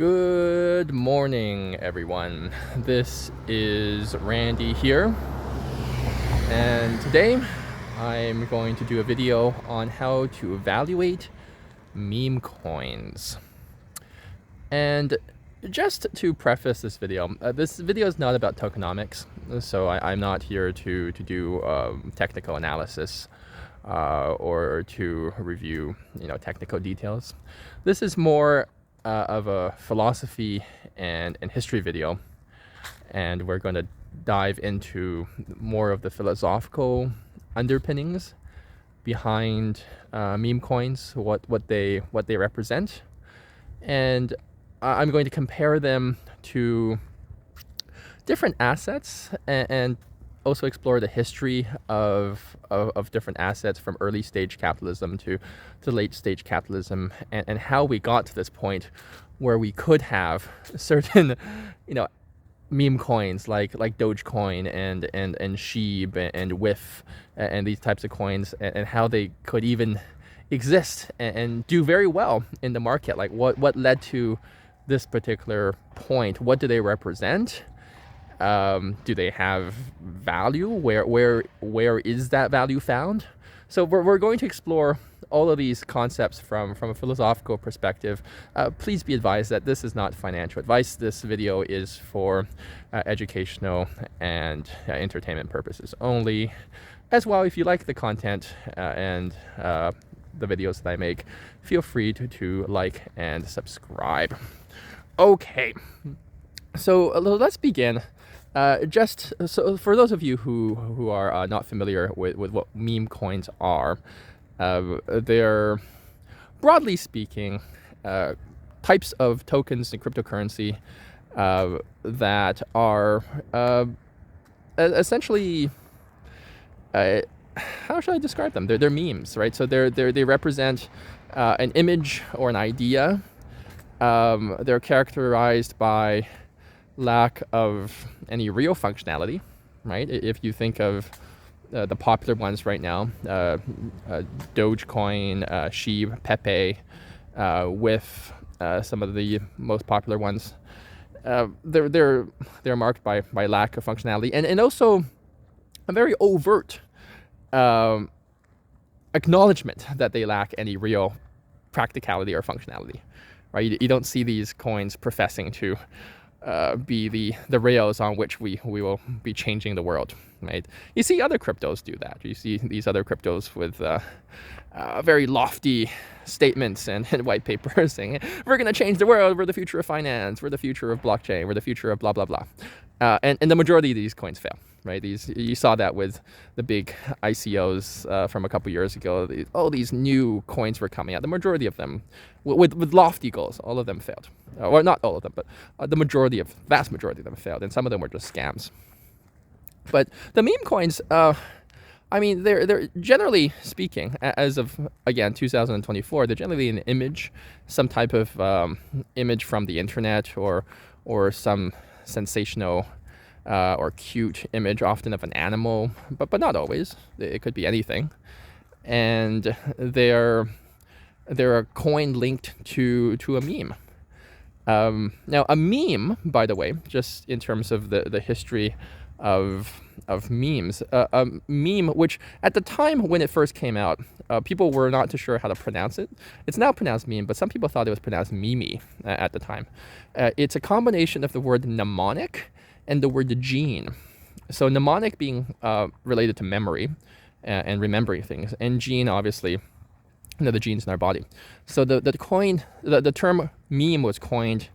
Good morning, everyone. This is Randy here, and today I'm going to do a video on how to evaluate meme coins. And just to preface this video is not about tokenomics, so I'm not here to do technical analysis or to review technical details. This is more of a philosophy and history video, and we're going to dive into more of the philosophical underpinnings behind meme coins, what they represent, and I'm going to compare them to different assets and also explore the history of different assets from early stage capitalism to late stage capitalism, and how we got to this point where we could have certain meme coins like Dogecoin and SHIB and WIF and these types of coins, and how they could even exist and do very well in the market. Like what led to this particular point? What do they represent? Do they have value? Where is that value found? So we're going to explore all of these concepts from a philosophical perspective. Please be advised that this is not financial advice. This video is for educational and entertainment purposes only. As well, if you like the content and the videos that I make, feel free to like and subscribe. Okay, so let's begin. Just so for those of you who are not familiar with what meme coins are, they're, broadly speaking, types of tokens and cryptocurrency that are essentially, how should I describe them? They're memes, right? So they represent an image or an idea. They're characterized by lack of any real functionality, right? If you think of the popular ones right now, Dogecoin, SHIB, PEPE, with some of the most popular ones, they're marked by lack of functionality and also a very overt acknowledgement that they lack any real practicality or functionality, right? You don't see these coins professing to be the rails on which we will be changing the world, right? You see other cryptos do that. You see these other cryptos with very lofty statements and white papers saying, we're going to change the world, we're the future of finance, we're the future of blockchain, we're the future of blah, blah, blah. And the majority of these coins fail, right? You saw that with the big ICOs from a couple years ago. All these new coins were coming out. The majority of them, with lofty goals, all of them failed. Well, not all of them, but the vast majority of them failed, and some of them were just scams. But the meme coins, they're generally speaking, as of, again, 2024, they're generally an image, some type of image from the internet or some sensational or cute image, often of an animal, but not always. It could be anything. And they're a coin linked to a meme. Now, a meme, by the way, just in terms of the history of memes, a meme, which at the time when it first came out, people were not too sure how to pronounce it. It's now pronounced meme, but some people thought it was pronounced mimi at the time. It's a combination of the word mnemonic and the word gene. So mnemonic being related to memory and remembering things, and gene, obviously, the genes in our body. So the term meme was coined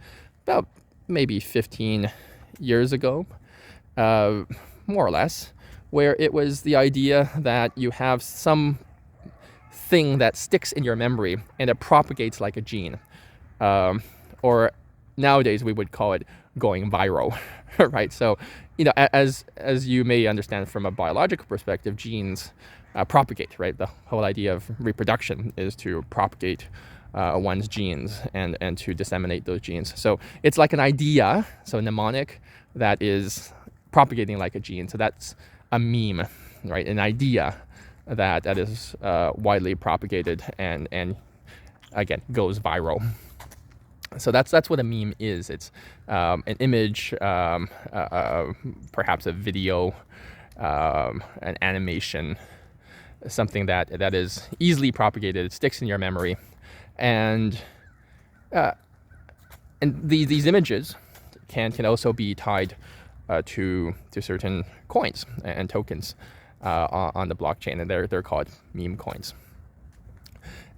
about maybe 15 years ago, more or less, where it was the idea that you have some thing that sticks in your memory and it propagates like a gene, or nowadays we would call it going viral, right? So, as you may understand from a biological perspective, genes propagate, right? The whole idea of reproduction is to propagate one's genes and to disseminate those genes. So it's like an idea, so mnemonic, that is propagating like a gene. So that's a meme, right? An idea that is widely propagated and again goes viral. So that's what a meme is. It's an image, perhaps a video, an animation, something that is easily propagated, it sticks in your memory, and these images can also be tied to certain coins and tokens on the blockchain, and they're called meme coins.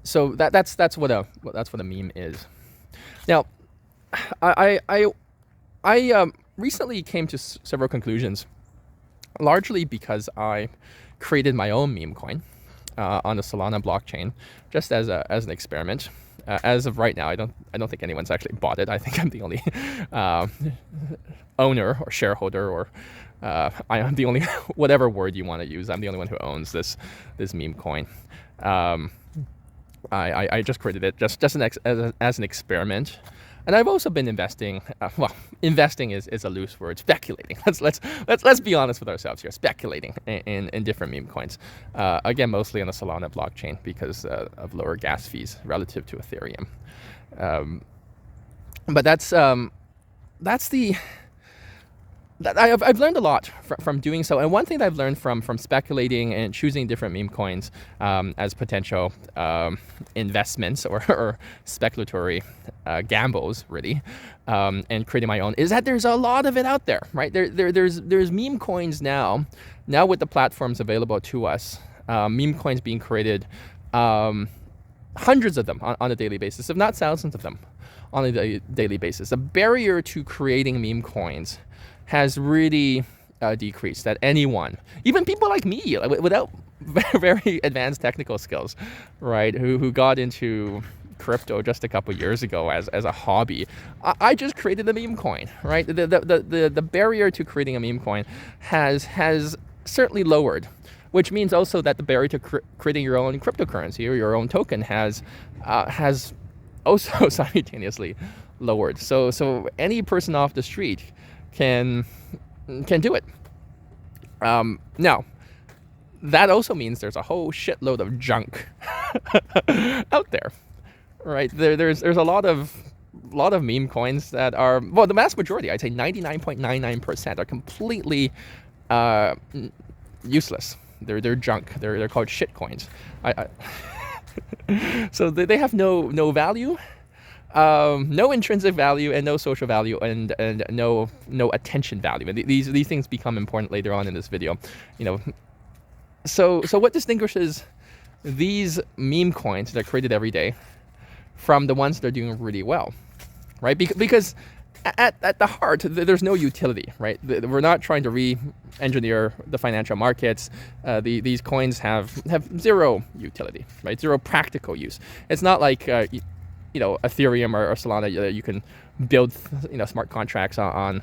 So that's what a meme is. Now, I recently came to several conclusions, largely because I created my own meme coin on the Solana blockchain, just as an experiment. As of right now, I don't think anyone's actually bought it. I think I'm the only owner or shareholder, or I am the only whatever word you want to use. I'm the only one who owns this meme coin. I just created it just as an experiment, and I've also been investing. Well, investing is a loose word. Speculating. Let's be honest with ourselves here. Speculating in different meme coins. Again, mostly on the Solana blockchain because of lower gas fees relative to Ethereum. But that's the. I've learned a lot from doing so, and one thing that I've learned from speculating and choosing different meme coins as potential investments or speculatory gambles, really, and creating my own, is that there's a lot of it out there, right? There's meme coins now with the platforms available to us, meme coins being created, hundreds of them on a daily basis, if not thousands of them on a daily basis. The barrier to creating meme coins has really decreased. That anyone, even people like me, without very advanced technical skills, right, who got into crypto just a couple years ago as a hobby, I just created a meme coin, right? The barrier to creating a meme coin has certainly lowered, which means also that the barrier to creating your own cryptocurrency or your own token has also simultaneously lowered. So any person off the street can do it. Now, that also means there's a whole shitload of junk out there, right? There's a lot of meme coins that are, well, the vast majority, I'd say 99.99%, are completely useless. They're junk. They're called shit coins. So they have no value. No intrinsic value and no social value and no attention value. And these things become important later on in this video. So what distinguishes these meme coins that are created every day from the ones that are doing really well, right? Because at the heart, there's no utility, right? We're not trying to re-engineer the financial markets. These coins have zero utility, right? Zero practical use. It's not like Ethereum or Solana, you can build smart contracts on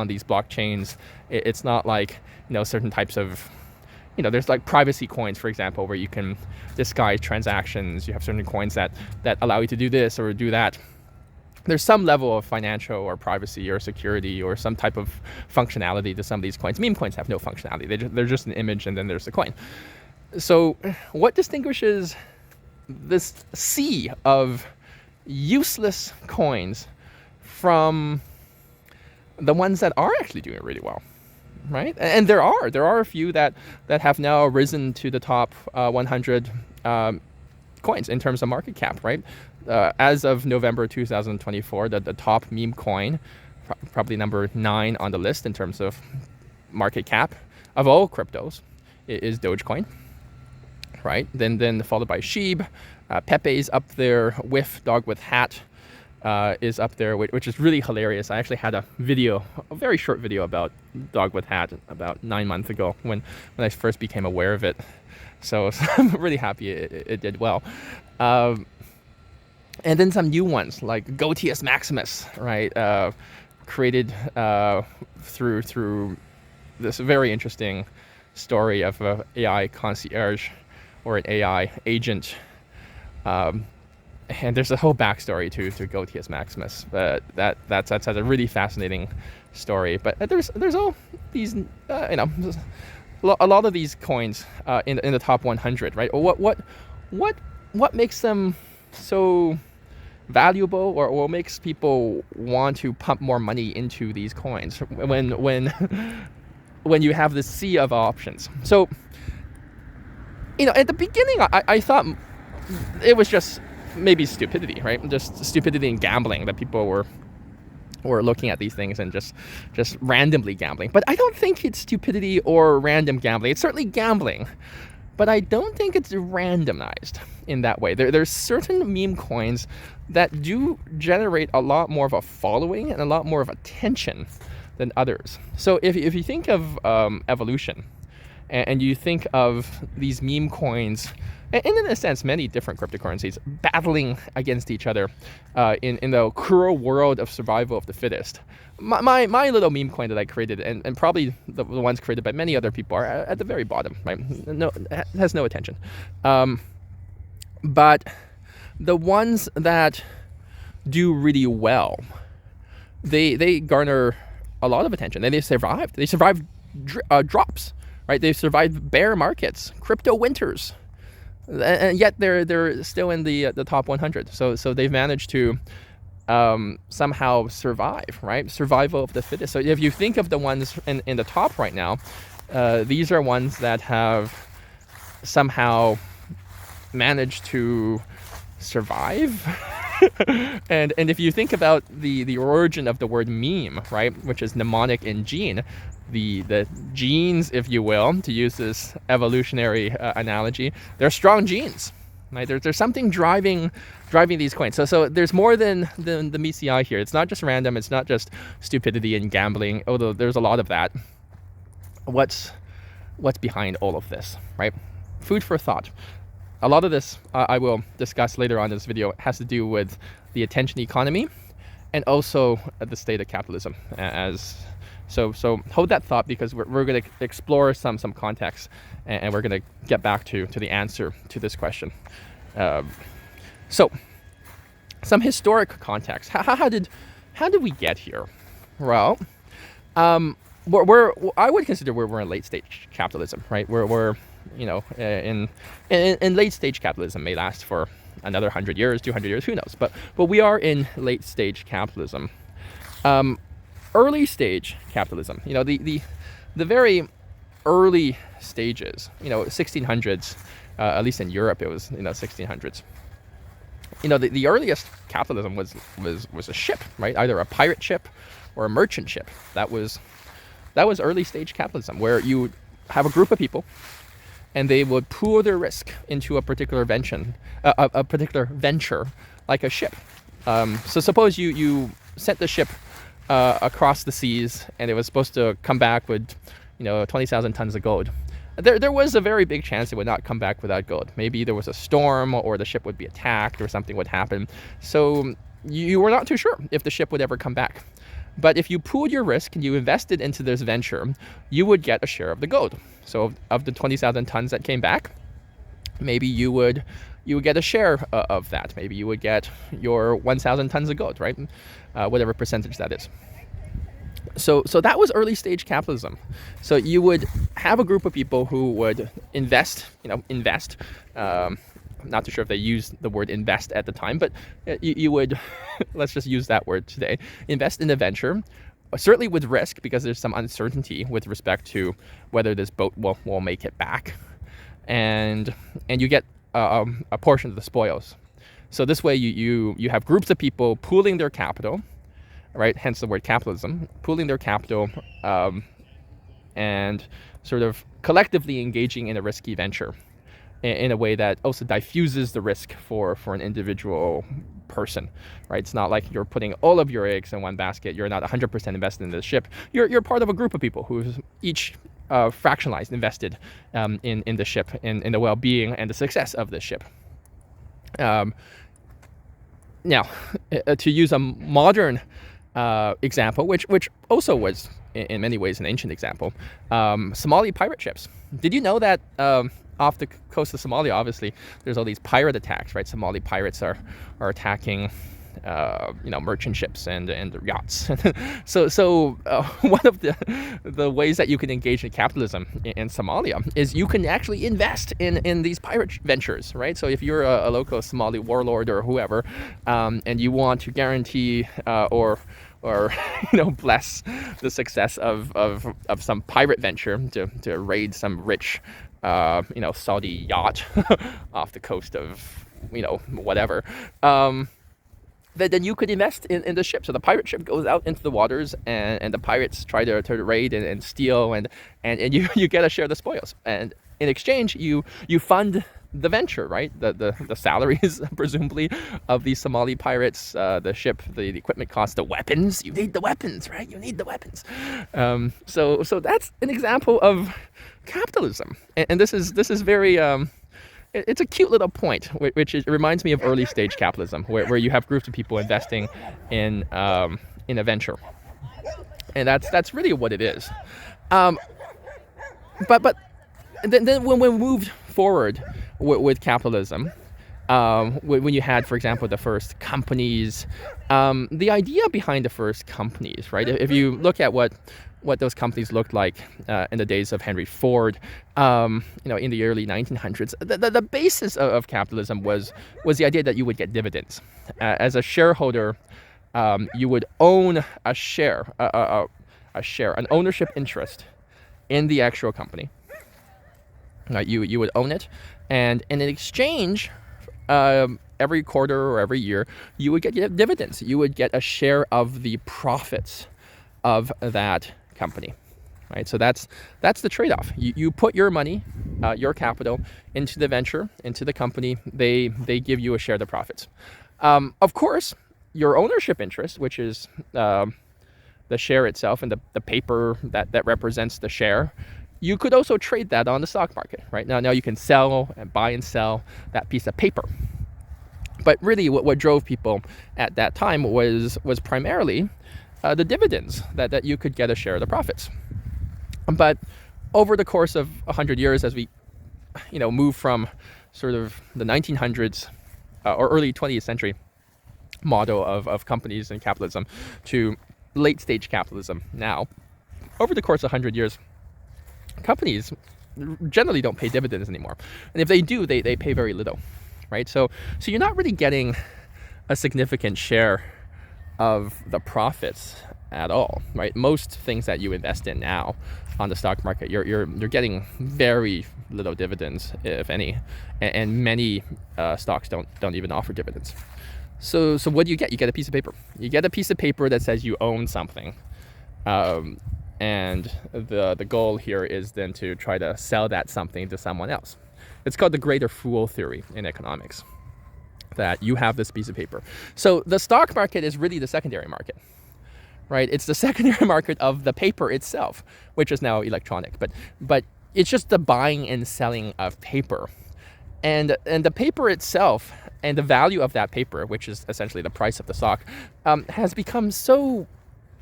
these blockchains. It's not like certain types of there's like privacy coins, for example, where you can disguise transactions. You have certain coins that allow you to do this or do that. There's some level of financial or privacy or security or some type of functionality to some of these coins. Meme coins have no functionality. They're just an image and then there's the coin. So what distinguishes this sea of useless coins from the ones that are actually doing really well, right? And there are a few that have now risen to the top 100 coins in terms of market cap, right? As of November 2024, the top meme coin, probably number 9 on the list in terms of market cap of all cryptos, is Dogecoin, right? Then followed by SHIB. PEPE is up there. Dog with hat is up there, which is really hilarious. I actually had a very short video about Dog with hat about 9 months ago when I first became aware of it. So I'm really happy it did well. And then some new ones like Gotius Maximus, right? Created through this very interesting story of an AI concierge or an AI agent. And there's a whole backstory to Gotius Maximus, but that's a really fascinating story. But there's all these a lot of these coins in the top 100, right? Or what makes them so valuable or makes people want to pump more money into these coins when you have this sea of options. So, at the beginning, I thought it was just maybe stupidity, right? Just stupidity and gambling that people were looking at these things and just randomly gambling. But I don't think it's stupidity or random gambling. It's certainly gambling, but I don't think it's randomized in that way. There's certain meme coins that do generate a lot more of a following and a lot more of attention than others. So if you think of evolution and you think of these meme coins, and in a sense, many different cryptocurrencies battling against each other in the cruel world of survival of the fittest. My little meme coin that I created, and probably the ones created by many other people, are at the very bottom, right? No, it has no attention. But the ones that do really well, they garner a lot of attention. And they survived. They survived drops, right? They survived bear markets, crypto winters. And yet they're still in the top 100. So they've managed to somehow survive, right? Survival of the fittest. So if you think of the ones in the top right now, these are ones that have somehow managed to survive. and if you think about the origin of the word meme, right, which is mnemonic in gene, the genes, if you will, to use this evolutionary analogy, they're strong genes, right? There's something driving these coins. So there's more than the meets the eye here. It's not just random. It's not just stupidity and gambling, although there's a lot of that. What's behind all of this, right? Food for thought. A lot of this I will discuss later on in this video has to do with the attention economy and also the state of capitalism. So hold that thought, because we're going to explore some context, and we're going to get back to the answer to this question. So some historic context. How did we get here? Well, I would consider we're in late stage capitalism, right? We're in late stage capitalism. May last for another 100 years, 200 years, who knows? But we are in late stage capitalism. Early stage capitalism, the very early stages, 1600s, at least in Europe, it was 1600s. The earliest capitalism was a ship, right? Either a pirate ship or a merchant ship. That was early stage capitalism, where you would have a group of people, and they would pool their risk into a particular venture, like a ship. So suppose you sent the ship across the seas, and it was supposed to come back with 20,000 tons of gold. There was a very big chance it would not come back without gold. Maybe there was a storm, or the ship would be attacked, or something would happen. So you were not too sure if the ship would ever come back. But if you pooled your risk and you invested into this venture, you would get a share of the gold. So of the 20,000 tons that came back, maybe you would get a share of that. Maybe you would get your 1,000 tons of gold, right? Whatever percentage that is. So that was early stage capitalism. So you would have a group of people who would invest. Not too sure if they used the word invest at the time, but you would, let's just use that word today, invest in a venture, certainly with risk, because there's some uncertainty with respect to whether this boat will make it back. And you get a portion of the spoils. So this way you have groups of people pooling their capital, right? Hence the word capitalism, pooling their capital and sort of collectively engaging in a risky venture in a way that also diffuses the risk for an individual person, right? It's not like you're putting all of your eggs in one basket. You're not 100% invested in the ship. You're part of a group of people who's each fractionalized, invested in the ship, in the well-being and the success of the ship. Now, to use a modern example, which also was in many ways an ancient example, Somali pirate ships. Did you know that off the coast of Somalia, obviously, there's all these pirate attacks, right? Somali pirates are attacking merchant ships and yachts. so one of the ways that you can engage in capitalism in Somalia is you can actually invest in these pirate ventures, right? So if you're a local Somali warlord or whoever, and you want to guarantee or bless the success of some pirate venture to raid some rich Saudi yacht off the coast of whatever, then you could invest in the ship. So the pirate ship goes out into the waters, and the pirates try to raid and steal, and you get a share of the spoils, and in exchange you fund the venture, right? The salaries presumably of these Somali pirates, the ship, the equipment costs, the weapons. You need the weapons, right? You need the weapons. So that's an example of capitalism, and this is very it's a cute little point, which reminds me of early stage capitalism, where you have groups of people investing in a venture, and that's really what it is. But then when we moved forward with capitalism, when you had, for example, the first companies, the idea behind the first companies, right? If you look at what those companies looked like in the days of Henry Ford, in the early 1900s, the basis of capitalism was the idea that you would get dividends. As a shareholder, you would own a share, an ownership interest in the actual company. You would own it, and in exchange, every quarter or every year, you would get dividends. You would get a share of the profits of that company, right? So that's the trade-off. You put your money, your capital, into the venture, into the company. They give you a share of the profits. Of course, your ownership interest, which is the share itself and the paper that represents the share, you could also trade that on the stock market, right? Now you can sell and buy and sell that piece of paper. But really what drove people at that time was primarily the dividends that you could get a share of the profits. But over the course of 100 years, as we move from sort of the 1900s or early 20th century model of companies and capitalism to late stage capitalism now, over the course of 100 years, companies generally don't pay dividends anymore. And if they do, they pay very little, right? So you're not really getting a significant share of the profits at all, right? Most things that you invest in now on the stock market, you're getting very little dividends, if any, and many stocks don't even offer dividends. So what do you get? You get a piece of paper. You get a piece of paper that says you own something. And the goal here is then to try to sell that something to someone else. It's called the greater fool theory in economics, that you have this piece of paper. So the stock market is really the secondary market, right? It's the secondary market of the paper itself, which is now electronic, but it's just the buying and selling of paper. And the paper itself and the value of that paper, which is essentially the price of the stock, has become so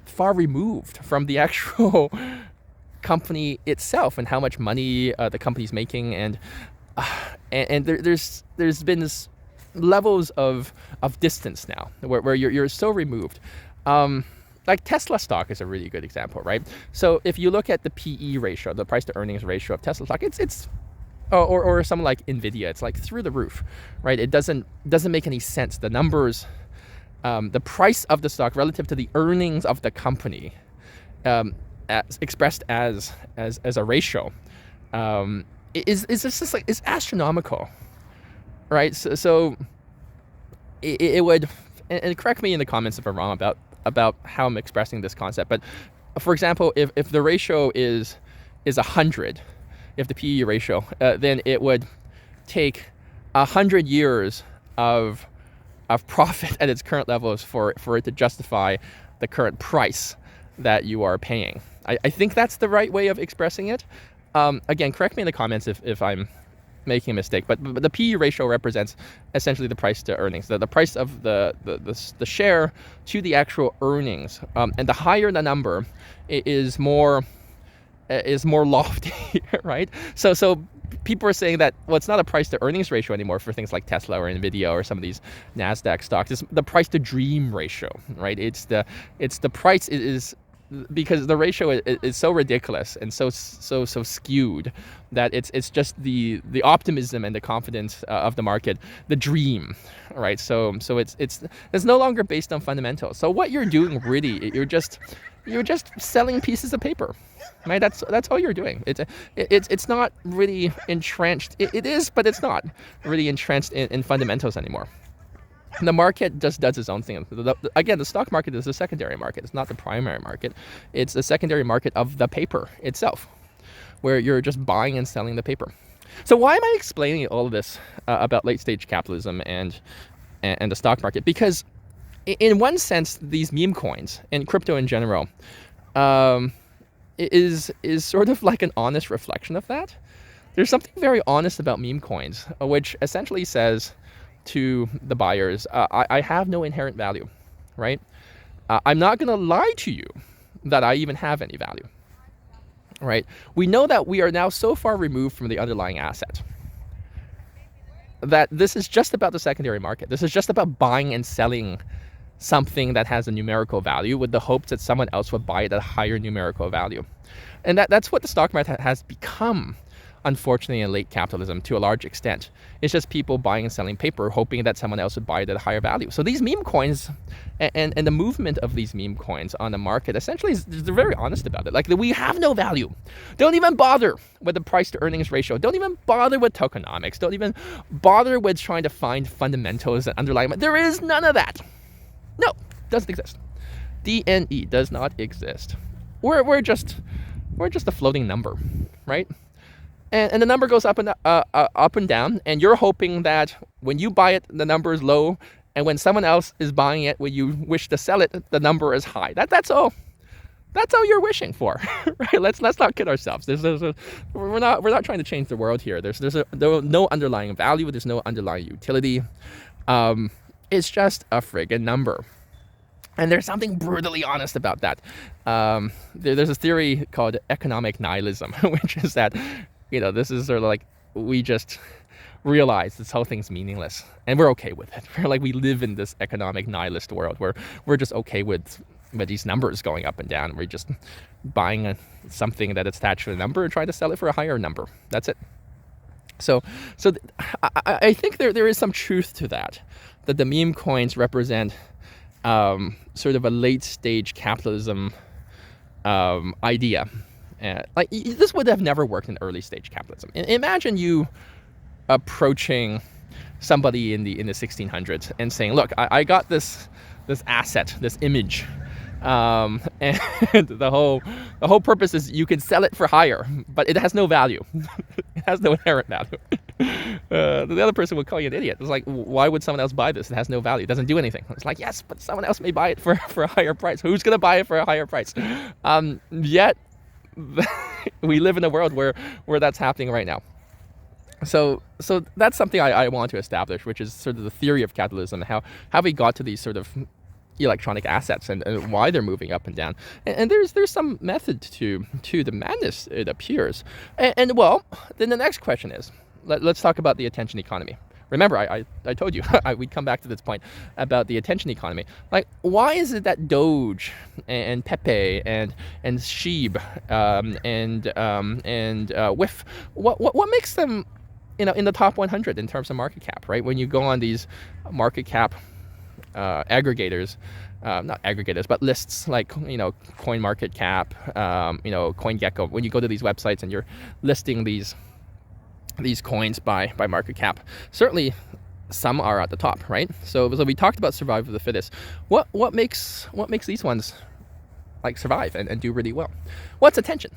far removed from the actual company itself and how much money the company's making, and there's been this levels of distance now where you're so removed. Like Tesla stock is a really good example, right? So if you look at the PE ratio, the price to earnings ratio of Tesla stock, it's or something like Nvidia, it's like through the roof, right? It doesn't make any sense. The numbers, the price of the stock relative to the earnings of the company, expressed as a ratio, is just like, it's astronomical, right? So it would, and correct me in the comments if I'm wrong about how I'm expressing this concept, but for example, if the ratio is 100, if the PE ratio, then it would take 100 years of profit at its current levels for it to justify the current price that you are paying. I think that's the right way of expressing it. Again, correct me in the comments if I'm making a mistake, but the PE ratio represents essentially the price to earnings, the price of the share to the actual earnings, and the higher the number is more lofty, right? So people are saying that, well, it's not a price to earnings ratio anymore for things like Tesla or Nvidia or some of these NASDAQ stocks. It's the price to dream ratio, right? It's the price is because the ratio is so ridiculous and so skewed that it's just the optimism and the confidence of the market, the dream, right? So it's no longer based on fundamentals. So what you're doing really, you're just selling pieces of paper, right? That's all you're doing. It's not really entrenched. It is, but it's not really entrenched in fundamentals anymore. The market just does its own thing. Again, the stock market is a secondary market. It's not the primary market. It's the secondary market of the paper itself, where you're just buying and selling the paper. So why am I explaining all of this about late-stage capitalism and the stock market? Because in one sense, these meme coins and crypto in general is sort of like an honest reflection of that. There's something very honest about meme coins, which essentially says to the buyers, I have no inherent value, right? I'm not going to lie to you that I even have any value, right? We know that we are now so far removed from the underlying asset that this is just about the secondary market. This is just about buying and selling something that has a numerical value with the hopes that someone else would buy it at a higher numerical value. And that's what the stock market has become, unfortunately, in late capitalism to a large extent. It's just people buying and selling paper, hoping that someone else would buy it at a higher value. So these meme coins and the movement of these meme coins on the market, essentially, they're very honest about it. Like, we have no value. Don't even bother with the price to earnings ratio. Don't even bother with tokenomics. Don't even bother with trying to find fundamentals and underlying. There is none of that. No, doesn't exist. DNE does not exist. We're just a floating number, right? And the number goes up and down, and you're hoping that when you buy it, the number is low, and when someone else is buying it, when you wish to sell it, the number is high. That's all. That's all you're wishing for, right? Let's not kid ourselves. We're not trying to change the world here. There's no underlying value. There's no underlying utility. It's just a friggin' number. And there's something brutally honest about that. There's a theory called economic nihilism, which is that, this is sort of like we just realize this whole thing's meaningless, and we're okay with it. We're like, we live in this economic nihilist world where we're just okay with these numbers going up and down. We're just buying something that is attached to a number and trying to sell it for a higher number. That's it. So I think there is some truth to that the meme coins represent sort of a late stage capitalism idea. Like, this would have never worked in early stage capitalism. Imagine you approaching somebody in the 1600s and saying, look, I got this asset, this image, and the whole purpose is you can sell it for higher, but it has no value. It has no inherent value. The other person would call you an idiot. It's like, why would someone else buy this? It has no value. It doesn't do anything. It's like, yes, but someone else may buy it for a higher price. Who's going to buy it for a higher price? Yet we live in a world where that's happening right now. So that's something I want to establish, which is sort of the theory of capitalism, how we got to these sort of electronic assets and why they're moving up and down. And there's some method to the madness, it appears. And well, then the next question is, let's talk about the attention economy. Remember, I told you, we'd come back to this point about the attention economy. Like, why is it that DOGE and PEPE and SHIB and WIF, what makes them in the top 100 in terms of market cap, right? When you go on these market cap aggregators, not aggregators, but lists like, CoinMarketCap, CoinGecko, when you go to these websites and you're listing these coins by market cap, certainly some are at the top, right? So we talked about survival of the fittest. What makes these ones like survive and do really well? What's attention?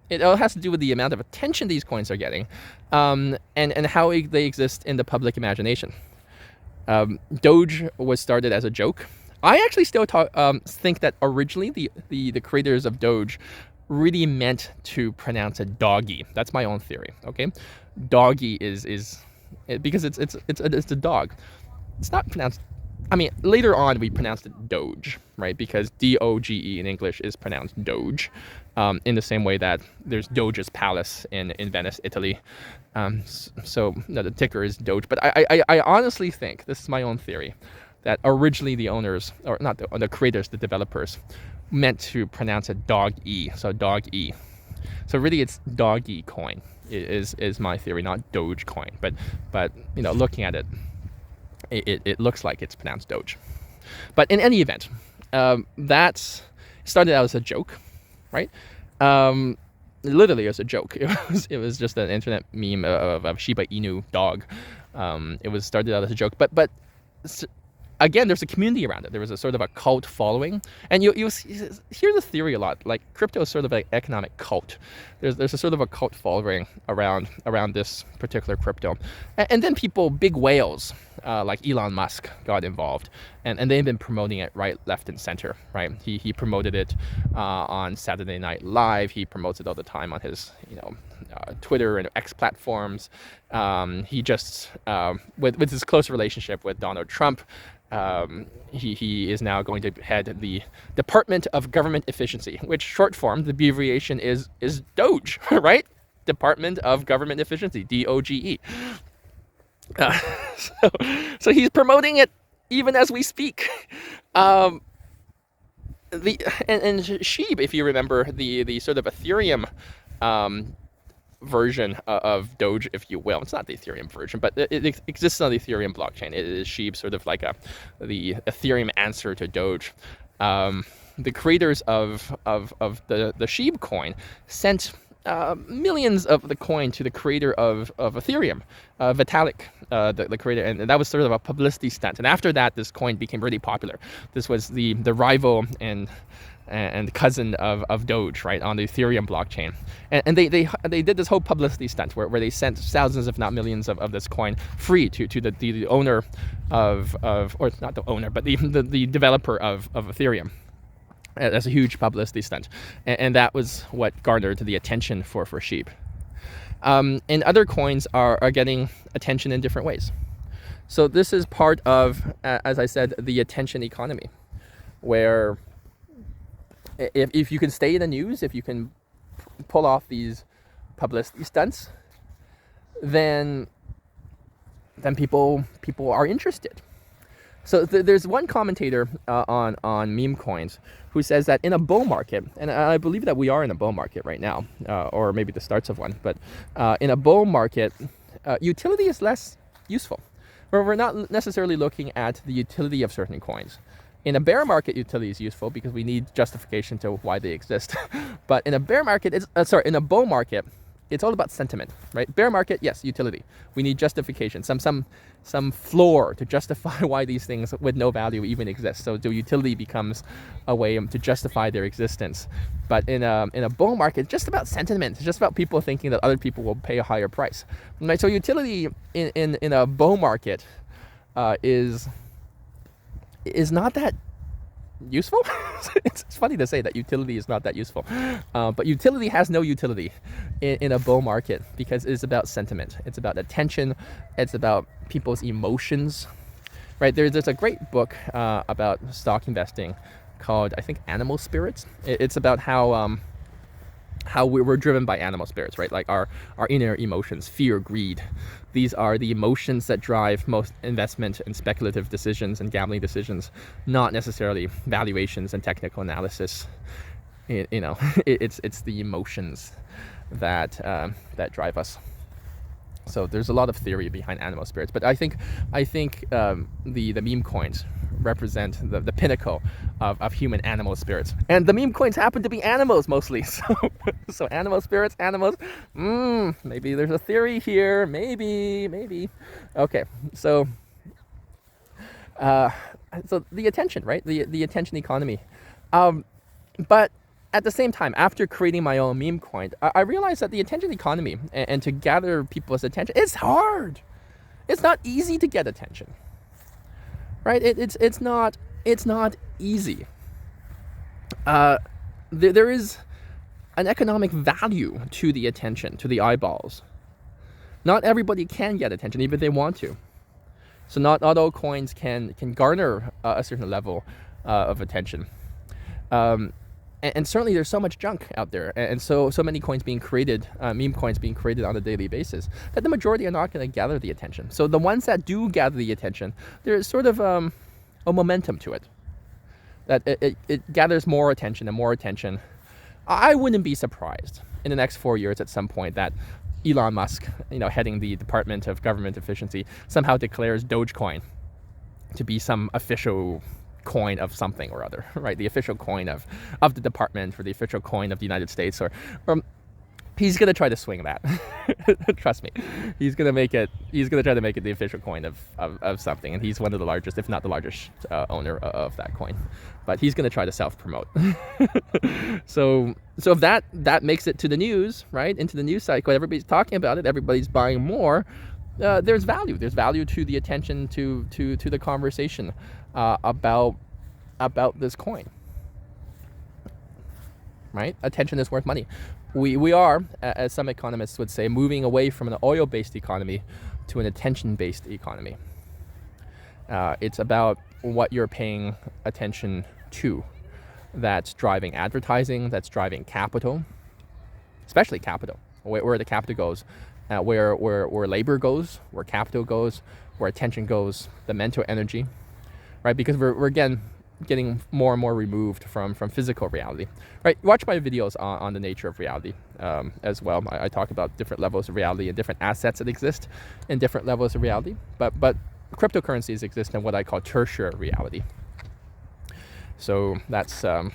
It all has to do with the amount of attention these coins are getting, and how they exist in the public imagination. Doge was started as a joke. I actually still think that originally the creators of Doge really meant to pronounce it doggy. That's my own theory. Okay, doggy is because it's a dog. It's not pronounced. I mean, later on we pronounced it Doge, right? Because DOGE in English is pronounced Doge. in the same way that there's Doge's palace in Venice, Italy. So no, the ticker is Doge. But I honestly think, this is my own theory, that originally the owners, or not the creators, the developers, meant to pronounce it dog-e, so dog-e. So really it's dog-e coin is my theory, not Doge coin. But looking at it, it looks like it's pronounced Doge. But in any event, that started out as a joke, right? Literally as a joke. It was just an internet meme of Shiba Inu dog. It was started out as a joke, but again, there's a community around it. There was a sort of a cult following, and you hear the theory a lot. Like crypto is sort of an economic cult. There's a sort of a cult following around this particular crypto, and then people, big whales like Elon Musk, got involved, and they've been promoting it right, left, and center. Right, he promoted it on Saturday Night Live. He promotes it all the time on his Twitter and X platforms. He just with his close relationship with Donald Trump. He is now going to head the Department of Government Efficiency, which short form, the abbreviation is DOGE, right? Department of Government Efficiency, DOGE. So he's promoting it even as we speak. And SHIB, if you remember, the sort of Ethereum version of Doge, if you will. It's not the Ethereum version, but it exists on the Ethereum blockchain. It is SHIB, sort of like the Ethereum answer to Doge. The creators of the SHIB coin sent millions of the coin to the creator of Ethereum, Vitalik, the creator, and that was sort of a publicity stunt. And after that, this coin became really popular. This was the rival and cousin of Doge, right, on the Ethereum blockchain. And they did this whole publicity stunt where they sent thousands, if not millions, of this coin free to the owner of or not the owner, but the developer of Ethereum. That's a huge publicity stunt. And that was what garnered the attention for SHIB. And other coins are getting attention in different ways. So this is part of, as I said, the attention economy, where if you can stay in the news, if you can pull off these publicity stunts, then people are interested. So there's one commentator on meme coins who says that in a bull market, and I believe that we are in a bull market right now, or maybe the starts of one, but in a bull market, utility is less useful. Where we're not necessarily looking at the utility of certain coins. In a bear market, utility is useful because we need justification to why they exist. But in a bear market, in a bull market, it's all about sentiment, right? Bear market, yes, utility. We need justification, some floor to justify why these things with no value even exist. So the utility becomes a way to justify their existence. But in a bull market, it's just about sentiment. It's just about people thinking that other people will pay a higher price. Right? So utility in a bull market is not that useful. It's funny to say that utility is not that useful, but utility has no utility in a bull market because it's about sentiment. It's about attention. It's about people's emotions, right? There's a great book about stock investing called, I think, Animal Spirits. It's about how we're driven by animal spirits, right? Like our inner emotions, fear, greed. These are the emotions that drive most investment and speculative decisions and gambling decisions, not necessarily valuations and technical analysis. It's the emotions that drive us. So there's a lot of theory behind animal spirits, but I think the meme coins represent the pinnacle of human animal spirits, and the meme coins happen to be animals mostly. So animal spirits, animals. Maybe there's a theory here. Maybe. Okay, so the attention, right? The attention economy, but at the same time, after creating my own meme coin, I realized that the attention economy and to gather people's attention, it's hard. It's not easy to get attention, right? It's not easy. There is an economic value to the attention, to the eyeballs. Not everybody can get attention, even if they want to. So not all coins can garner a certain level of attention. And certainly there's so much junk out there, and so many coins being created, meme coins being created on a daily basis, that the majority are not going to gather the attention. So the ones that do gather the attention, there's sort of a momentum to it, that it gathers more attention and more attention. I wouldn't be surprised in the next 4 years at some point that Elon Musk, heading the Department of Government Efficiency, somehow declares Dogecoin to be some official coin of something or other, right? The official coin of the department, or the official coin of the United States, or he's gonna try to swing that. Trust me, he's gonna try to make it the official coin of something, and he's one of the largest, if not the largest, owner of that coin. But he's gonna try to self-promote. So if that makes it to the news, right, into the news cycle, everybody's talking about it, everybody's buying more. There's value. There's value to the attention, to the conversation about this coin, right? Attention is worth money. We are, as some economists would say, moving away from an oil-based economy to an attention-based economy. It's about what you're paying attention to that's driving advertising, that's driving capital, especially capital, where the capital goes. Where labor goes, where capital goes, where attention goes, the mental energy, right? Because we're again getting more and more removed from physical reality, right? Watch my videos on the nature of reality as well. I talk about different levels of reality and different assets that exist in different levels of reality. But cryptocurrencies exist in what I call tertiary reality. So that's where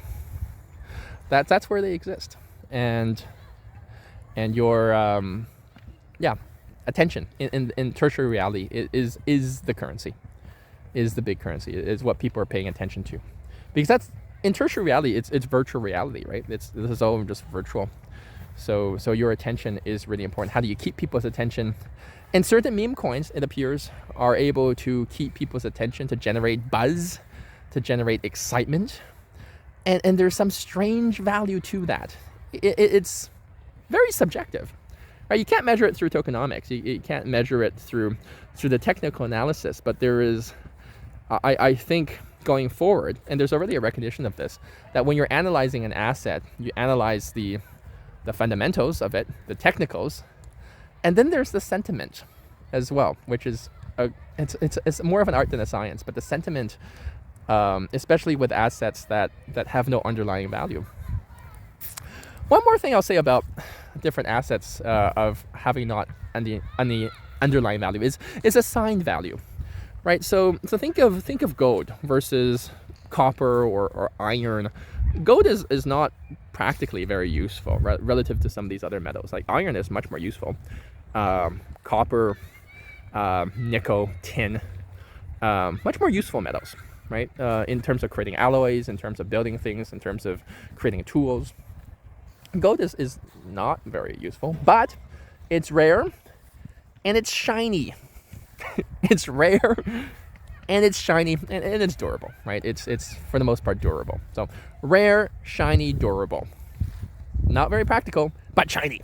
they exist, and your attention in tertiary reality is the currency, is the big currency, is what people are paying attention to, because that's in tertiary reality. It's virtual reality, right? This is all just virtual. So your attention is really important. How do you keep people's attention? And certain meme coins, it appears, are able to keep people's attention, to generate buzz, to generate excitement, and there's some strange value to that. It's very subjective. Right, you can't measure it through tokenomics. You can't measure it through the technical analysis. But there is, I think, going forward, and there's already a recognition of this, that when you're analyzing an asset, you analyze the fundamentals of it, the technicals, and then there's the sentiment as well, which is it's more of an art than a science. But the sentiment, especially with assets that have no underlying value. One more thing I'll say about different assets of having not any underlying value is assigned value, right? So think of gold versus copper or iron. Gold is not practically very useful relative to some of these other metals. Like iron is much more useful. Copper, nickel, tin, much more useful metals, right? In terms of creating alloys, in terms of building things, in terms of creating tools. Gold is not very useful, but it's rare and it's shiny. It's rare and it's shiny and it's durable, right? It's for the most part durable. So rare, shiny, durable. Not very practical, but shiny.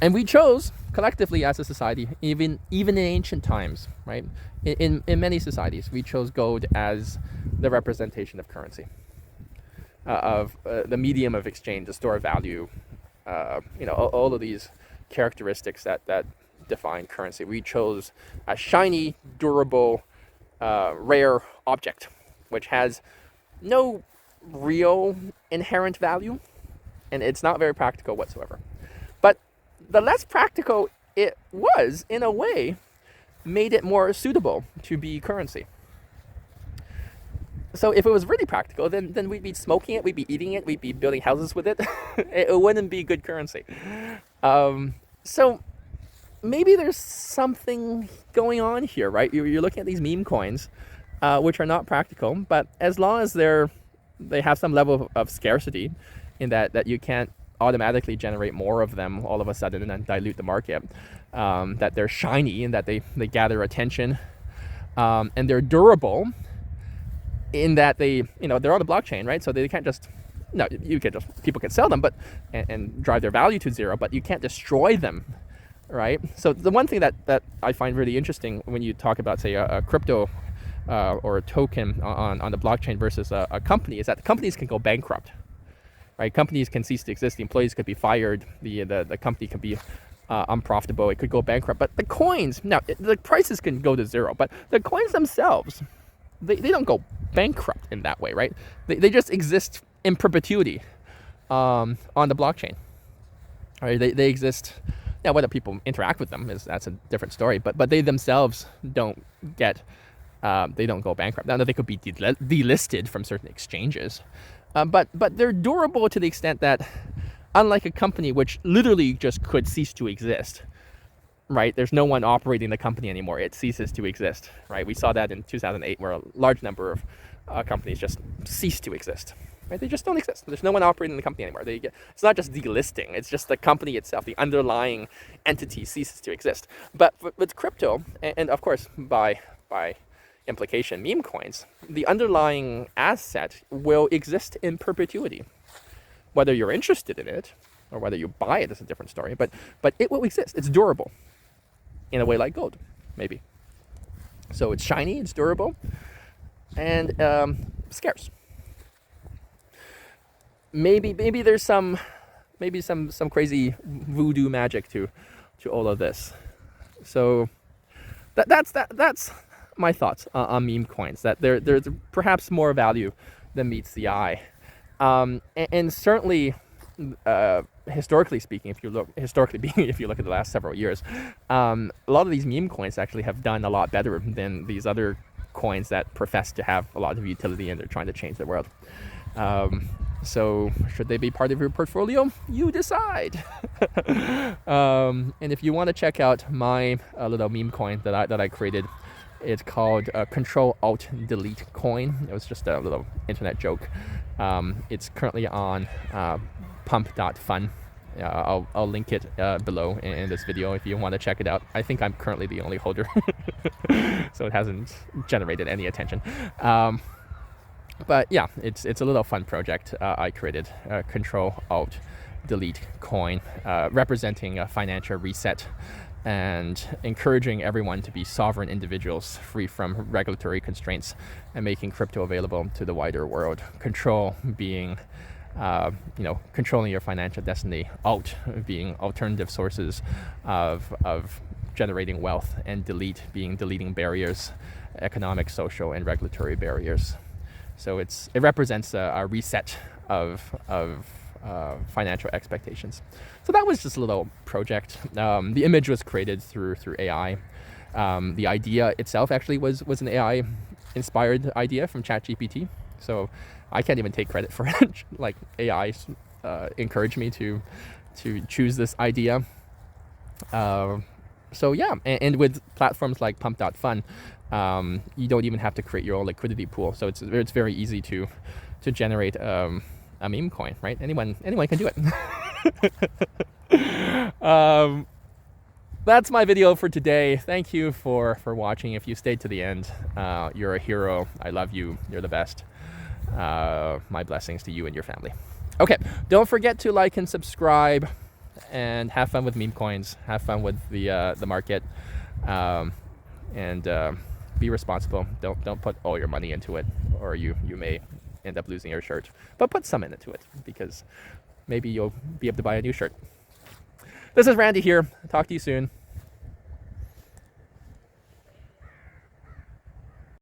And we chose collectively as a society, even in ancient times, right? In many societies, we chose gold as the representation of currency. Of the medium of exchange, the store of value, all of these characteristics that define currency. We chose a shiny, durable, rare object, which has no real inherent value, and it's not very practical whatsoever. But the less practical it was, in a way, made it more suitable to be currency. So if it was really practical, then we'd be smoking it, we'd be eating it, we'd be building houses with it. It wouldn't be good currency. So maybe there's something going on here, right? You're looking at these meme coins, which are not practical, but as long as they have some level of scarcity, in that you can't automatically generate more of them all of a sudden and then dilute the market, that they're shiny and that they gather attention, and they're durable, in that they're on the blockchain, right? So they can't just, people can sell them, but and drive their value to zero, but you can't destroy them, right? So the one thing that I find really interesting when you talk about, say, a crypto or a token on the blockchain versus a company is that the companies can go bankrupt, right? Companies can cease to exist. The employees could be fired. The company can be unprofitable. It could go bankrupt. But the coins, now the prices can go to zero, but the coins themselves, they don't go bankrupt in that way, right? They just exist in perpetuity on the blockchain. Right? They exist. Now, whether people interact with them that's a different story. But they themselves don't get they don't go bankrupt. Now they could be delisted from certain exchanges, but they're durable to the extent that, unlike a company which literally just could cease to exist, right? There's no one operating the company anymore. It ceases to exist, right? We saw that in 2008, where a large number of companies just ceased to exist. Right? They just don't exist. There's no one operating the company anymore. It's not just delisting. It's just the company itself, the underlying entity ceases to exist. But with crypto, and of course by implication, meme coins, the underlying asset will exist in perpetuity. Whether you're interested in it or whether you buy it is a different story. But it will exist. It's durable, in a way like gold, maybe. So it's shiny, it's durable, and scarce. Maybe there's some crazy voodoo magic to all of this. So that's my thoughts on meme coins. That there's perhaps more value than meets the eye, and certainly historically speaking, if you look at the last several years, a lot of these meme coins actually have done a lot better than these other coins that profess to have a lot of utility and they're trying to change the world. So should they be part of your portfolio? You decide. And if you want to check out my little meme coin that I created, it's called Control-Alt-Delete coin. It was just a little internet joke. It's currently on pump.fun. I'll link it below in this video if you want to check it out. I think I'm currently the only holder, so it hasn't generated any attention. But yeah, it's a little fun project I created, Control-Alt-Delete coin, representing a financial reset and encouraging everyone to be sovereign individuals free from regulatory constraints and making crypto available to the wider world. Control being controlling your financial destiny, alt being alternative sources of generating wealth, and delete being deleting barriers, economic, social, and regulatory barriers. So it represents a reset of financial expectations. So that was just a little project. The image was created through AI. The idea itself actually was an AI inspired idea from ChatGPT. So I can't even take credit for it. Like AI encouraged me to choose this idea. So yeah, and with platforms like Pump.Fun, you don't even have to create your own liquidity pool. So it's very easy to generate a meme coin, right? Anyone can do it. That's my video for today. Thank you for watching. If you stayed to the end, you're a hero. I love you. You're the best. My blessings to you and your family. Okay, don't forget to like and subscribe, and have fun with meme coins. Have fun with the market, and be responsible. Don't put all your money into it, or you may end up losing your shirt. But put some into it, because maybe you'll be able to buy a new shirt. This is Randy here. Talk to you soon.